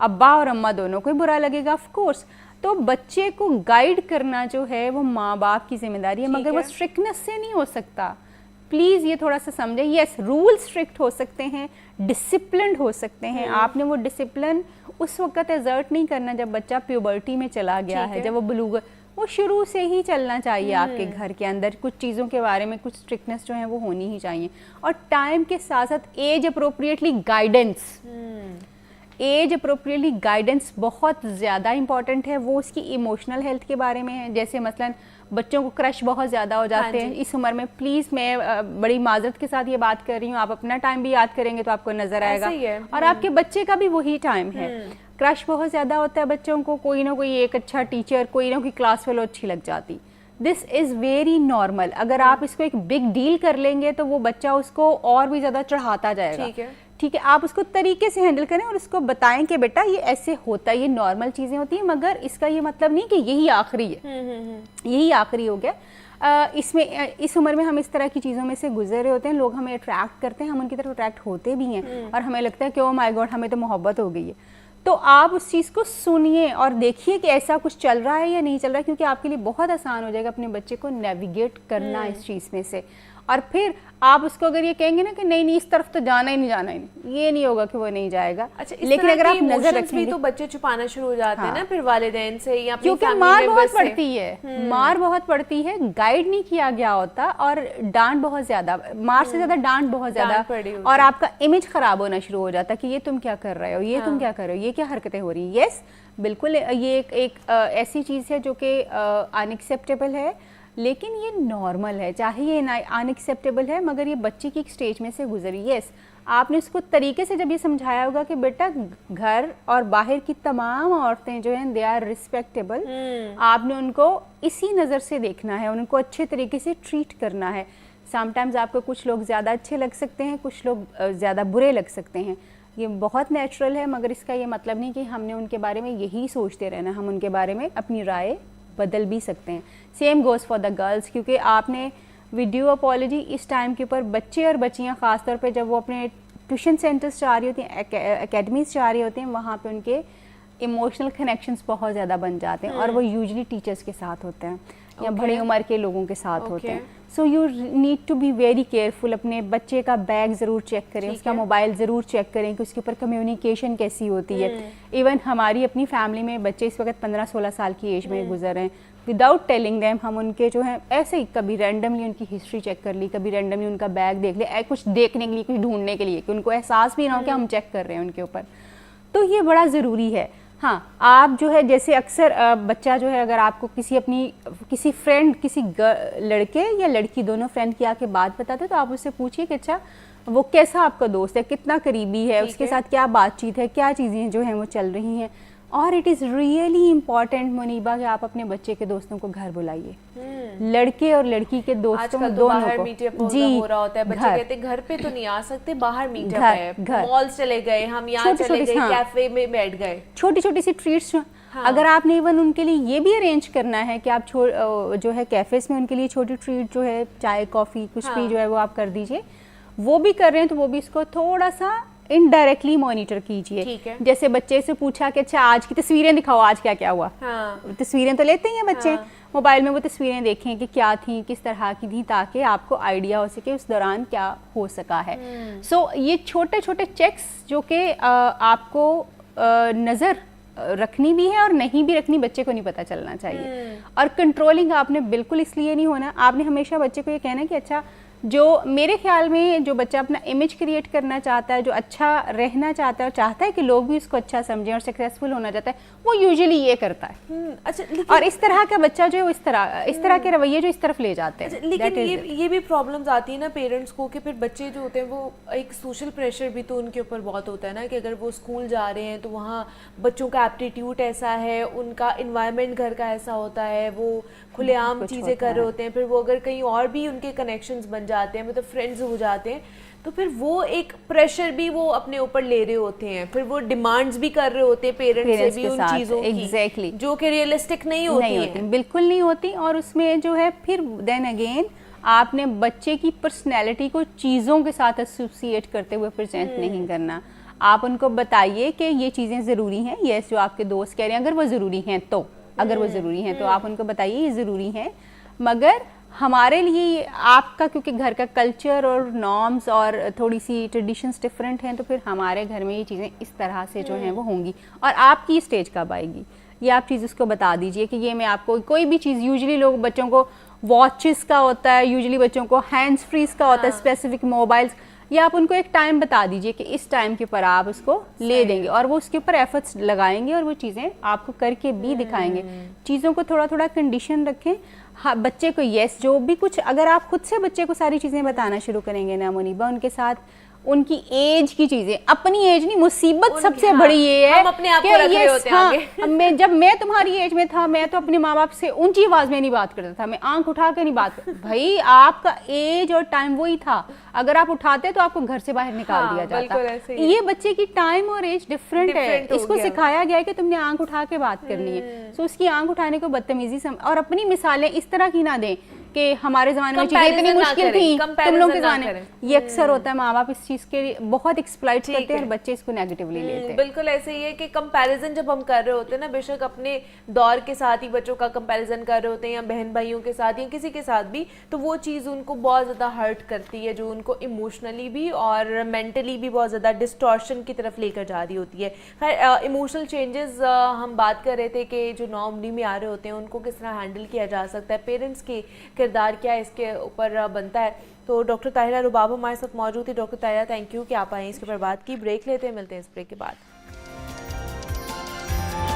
ابا اور اماں دونوں کو برا لگے گا آف کورس. تو بچے کو گائیڈ کرنا جو ہے وہ ماں باپ کی ذمہ داری ہے, مگر وہ اسٹرکٹنس سے نہیں ہو سکتا. پلیز یہ تھوڑا سا سمجھیں. یس, رول اسٹرکٹ ہو سکتے ہیں, ڈسپلنڈ ہو سکتے ہیں. آپ نے وہ ڈسپلن اس وقت ایگزرٹ نہیں کرنا جب بچہ پیوبرٹی میں چلا گیا ہے, جب وہ بلوغ, وہ شروع سے ہی چلنا چاہیے آپ کے گھر کے اندر. کچھ چیزوں کے بارے میں کچھ اسٹرکٹنس جو ہیں وہ ہونی ہی چاہیے. اور ٹائم کے ساتھ ساتھ ایج اپروپریٹلی گائیڈنس بہت زیادہ امپورٹنٹ ہے. وہ اس کی ایموشنل ہیلتھ کے بارے میں ہے. جیسے مثلاً بچوں کو کرش بہت زیادہ ہو جاتے ہیں اس عمر میں. پلیز میں بڑی معذرت کے ساتھ یہ بات کر رہی ہوں, آپ اپنا ٹائم بھی یاد کریں گے تو آپ کو نظر آئے گا, اور آپ کے بچے کا بھی وہی ٹائم ہے. کرش بہت زیادہ ہوتا ہے بچوں کو, کوئی نہ کوئی ایک اچھا ٹیچر, کوئی نہ کوئی کلاس فیلو اچھی لگ جاتی. دس از ویری نارمل. اگر آپ اس کو ایک بگ ڈیل کر لیں گے تو وہ بچہ اس کو اور بھی زیادہ چڑھاتا جائے گا. ٹھیک ہے, آپ اس کو طریقے سے ہینڈل کریں اور اس کو بتائیں کہ بیٹا یہ ایسے ہوتا ہے, یہ نارمل چیزیں ہوتی ہیں, مگر اس کا یہ مطلب نہیں کہ یہی آخری ہے, یہی آخری ہو گیا. اس میں اس عمر میں ہم اس طرح کی چیزوں میں سے گزر رہے ہوتے ہیں, لوگ ہمیں اٹریکٹ کرتے ہیں, ہم ان کی طرف اٹریکٹ ہوتے بھی ہیں, اور ہمیں لگتا ہے کہ او مائی گاڈ ہمیں تو محبت ہو گئی ہے. تو آپ اس چیز کو سنیے اور دیکھیے کہ ایسا کچھ چل رہا ہے یا نہیں چل رہا ہے, کیونکہ آپ کے لیے بہت آسان ہو جائے گا اپنے بچے کو نیویگیٹ کرنا اس چیز میں سے. اور پھر آپ اس کو اگر یہ کہیں گے نا کہ نہیں اس طرف تو جانا ہی نہیں, یہ نہیں ہوگا کہ وہ نہیں جائے گا. لیکن اگر آپ نظر رکھیں گے تو بچے چھپانا شروع ہو جاتے ہیں نا پھر والدین سے یا اپنی کیونکہ مار بہت پڑتی ہے, گائیڈ نہیں کیا گیا ہوتا, اور ڈانٹ بہت زیادہ, مار سے زیادہ ڈانٹ بہت زیادہ, اور آپ کا امیج خراب ہونا شروع ہو جاتا ہے کہ یہ تم کیا کر رہے ہو, یہ تم کیا کر رہے ہو, یہ کیا حرکتیں ہو رہی ہیں. یس بالکل, یہ ایک ایسی چیز ہے جو کہ ان ایکسیپٹیبل ہے, لیکن یہ نارمل ہے. چاہے یہ ان ایکسیپٹیبل ہے مگر یہ بچے کی ایک سٹیج میں سے گزری. یس, آپ نے اس کو طریقے سے جب یہ سمجھایا ہوگا کہ بیٹا گھر اور باہر کی تمام عورتیں جو ہیں دے آر ریسپیکٹیبل, آپ نے ان کو اسی نظر سے دیکھنا ہے, ان کو اچھے طریقے سے ٹریٹ کرنا ہے. سم ٹائمز آپ کو کچھ لوگ زیادہ اچھے لگ سکتے ہیں, کچھ لوگ زیادہ برے لگ سکتے ہیں, یہ بہت نیچرل ہے, مگر اس کا یہ مطلب نہیں کہ ہم نے ان کے بارے میں یہی سوچتے رہنا. ہم ان کے بارے میں اپنی رائے بدل بھی سکتے ہیں. Same goes for the girls, کیونکہ آپ نے ویڈیو اپالوجی اس ٹائم کے اوپر بچے اور بچیاں خاص طور پہ جب وہ اپنے ٹیوشن سینٹرز جا رہی ہوتی ہیں, اکیڈمیز جا رہی ہوتے ہیں, وہاں پہ ان کے ایموشنل کنیکشنز بہت زیادہ بن جاتے ہیں, اور وہ یوزلی ٹیچرز کے ساتھ ہوتے ہیں یا بڑی عمر کے لوگوں کے ساتھ ہوتے ہیں. So you need to be very careful. اپنے بچے کا بیگ ضرور چیک کریں, اس کا موبائل ضرور چیک کریں کہ اس کے اوپر کمیونیکیشن کیسی ہوتی ہے. ایون ہماری اپنی فیملی میں بچے اس وقت 15-16 سال کی ایج میں گزر رہے ہیں, وداؤٹ ٹیلنگ دیم ہم ان کے جو ہیں ایسے ہی کبھی رینڈملی ان کی ہسٹری چیک کر لی, کبھی رینڈملی ان کا بیگ دیکھ لیا, کچھ دیکھنے کے لیے, کچھ ڈھونڈنے کے لیے, کہ ان کو احساس بھی نہ ہو کہ ہم چیک کر رہے ہیں ان کے اوپر. تو یہ بڑا ضروری ہے. ہاں, آپ جو ہے جیسے اکثر بچہ جو ہے اگر آپ کو کسی فرینڈ, کسی لڑکے یا لڑکی دونوں فرینڈ کی آ کے بات بتاتے تو آپ اس سے پوچھیے کہ اچھا وہ کیسا آپ کا دوست ہے, کتنا قریبی ہے, اس کے ساتھ کیا بات چیت ہے, کیا چیزیں جو ہیں وہ چل رہی ہیں. اور it is really important Muniba کہ آپ اپنے بچے کے دوستوں کو گھر بلائیے, لڑکے اور لڑکی کے دوستوں دونوں کو. جی, ہو رہا ہوتا ہے, بچے کہتے ہیں گھر پہ تو نہیں آ سکتے, باہر میٹ اپ ہے, مال چلے گئے, ہم یہاں چلے گئے, کیفے میں بیٹھ گئے. چھوٹی چھوٹی سی ٹریٹس اگر آپ نے ایون ان کے لیے یہ بھی ارینج کرنا ہے کہ آپ جو ہے کیفیز میں ان کے لیے چھوٹی ٹریٹ جو ہے چائے کافی کچھ بھی جو ہے وہ آپ کر دیجئے, وہ بھی کر رہے ہیں تو وہ بھی اس کو تھوڑا سا انڈائریکٹلی مانیٹر کیجئے. جیسے بچے سے پوچھا کہ اچھا آج کی تصویریں دکھاؤ, آج کیا کیا ہوا. تصویریں تو لیتے ہی ہیں بچے, موبائل میں وہ تصویریں دیکھیں کہ کیا تھیں, کس طرح کی تھیں, تاکہ آپ کو آئیڈیا ہو سکے اس دوران کیا ہو سکا ہے. سو یہ چھوٹے چھوٹے چیکس جو کہ آپ کو نظر رکھنی بھی ہے اور نہیں بھی رکھنی, بچے کو نہیں پتہ چلنا چاہیے. اور کنٹرولنگ آپ نے بالکل اس لیے نہیں ہونا, آپ نے ہمیشہ بچے کو یہ کہنا کہ اچھا جو میرے خیال میں جو بچہ اپنا امیج کریٹ کرنا چاہتا ہے, جو اچھا رہنا چاہتا ہے اور چاہتا ہے کہ لوگ بھی اس کو اچھا سمجھیں اور سکسیسفل ہونا چاہتا ہے, وہ یوزلی یہ کرتا ہے. اور اس طرح کا بچہ جو ہے اس طرح کے رویے جو اس طرف لے جاتے ہیں. لیکن یہ بھی پرابلمز آتی ہیں نا پیرنٹس کو کہ پھر بچے جو ہوتے ہیں وہ ایک سوشل پریشر بھی تو ان کے اوپر بہت ہوتا ہے نا, کہ اگر وہ اسکول جا رہے ہیں تو وہاں بچوں کا ایپٹیٹیوڈ ایسا ہے, ان کا انوائرمنٹ گھر کا ایسا ہوتا ہے, وہ کھلے عام چیزیں کر رہے ہوتے ہیں, پھر وہ اگر کہیں اور بھی ان کے کنیکشنز بن جاتے ہیں, مطلب فرینڈز ہو جاتے ہیں, تو پھر وہ ایک پریشر بھی وہ اپنے اوپر لے رہے ہوتے ہیں, پھر وہ ڈیمانڈز بھی کر رہے ہوتے ہیں پیرنٹس سے بھی ان چیزوں کی جو کہ ریئلسٹک نہیں ہوتی ہیں, بالکل نہیں ہوتی. اور اس میں جو ہے پھر دین اگین آپ نے بچے کی پرسنالٹی کو چیزوں کے ساتھ ایسوسیٹ کرتے ہوئے پریزنٹ نہیں کرنا. آپ ان کو بتائیے کہ یہ چیزیں ضروری ہیں, یس جو آپ کے دوست کہہ رہے ہیں اگر وہ ضروری ہیں تو, اگر وہ ضروری ہیں تو آپ ان کو بتائیے یہ ضروری ہیں, مگر ہمارے لیے آپ کا کیونکہ گھر کا کلچر اور نارمز اور تھوڑی سی ٹریڈیشنز ڈفرینٹ ہیں, تو پھر ہمارے گھر میں یہ چیزیں اس طرح سے جو ہیں وہ ہوں گی. اور آپ کی اسٹیج کب آئے گی یہ آپ چیز اس کو بتا دیجئے کہ یہ میں آپ کو کوئی بھی چیز, یوزلی لوگ بچوں کو واچز کا ہوتا ہے, یوزلی بچوں کو ہینڈز فریز کا ہوتا ہے, اسپیسیفک موبائلز, یا آپ ان کو ایک ٹائم بتا دیجئے کہ اس ٹائم کے اوپر آپ اس کو لے دیں گے, اور وہ اس کے اوپر ایفرٹس لگائیں گے اور وہ چیزیں آپ کو کر کے بھی دکھائیں گے. چیزوں کو تھوڑا تھوڑا کنڈیشن رکھیں. ہاں بچے کو یس جو بھی کچھ, اگر آپ خود سے بچے کو ساری چیزیں بتانا شروع کریں گے نا منیبہ, ان کے ساتھ ان کی ایج کی چیزیں, اپنی ایج نہیں, مصیبت سب سے بڑی یہ ہے ہم اپنے آپ کو رکھ رہے ہوتے ہیں آگے. جب میں تمہاری ایج میں تھا میں تو اپنے ماں باپ سے اونچی آواز میں نہیں بات کرتا تھا, میں آنکھ اٹھا کے نہیں بات کرتا. بھائی آپ کا ایج اور ٹائم وہی تھا, اگر آپ اٹھاتے تو آپ کو گھر سے باہر نکال دیا جاتا. یہ بچے کی ٹائم اور ایج ڈفرینٹ ہے, اس کو سکھایا گیا ہے کہ تم نے آنکھ اٹھا کے بات کرنی ہے, سو اس کی آنکھ اٹھانے کو بدتمیزی سے, اور اپنی مثالیں اس طرح کی نہ دیں کہ ہمارے زمانے میں چیزیں اتنی مشکل تھیں تم لوگ کے زمانے. یہ اکثر ہوتا ہے, ماں باپ اس چیز کے بہت ایکسپلائٹ کرتے ہیں اور بچے اس کو نیگیٹیولی لیتے ہیں. بالکل ایسے ہی ہے کہ کمپیریزن جب ہم کر رہے ہوتے ہیں نا, بے شک اپنے دور کے ساتھ ہی بچوں کا کمپیریزن کر رہے ہوتے ہیں یا بہن بھائیوں کے ساتھ یا کسی کے ساتھ بھی, تو وہ چیز ان کو بہت زیادہ ہرٹ کرتی ہے, جو ان کو ایموشنلی بھی اور مینٹلی بھی بہت زیادہ ڈسٹورشن کی طرف لے کر جا رہی ہوتی ہے. خیر ایموشنل چینجز ہم بات کر رہے تھے کہ جو نو عمری میں آ رہے ہوتے ہیں ان کو کس طرح ہینڈل کیا جا سکتا ہے, پیرنٹس کی کردار کیا اس کے اوپر بنتا ہے. تو ڈاکٹر طاہرہ رباب ہمارے ساتھ موجود تھی. ڈاکٹر طاہرہ تھینک یو کہ آپ آئیں, اس کے اوپر بات کی. بریک لیتے ہیں, ملتے ہیں اس بریک کے بعد.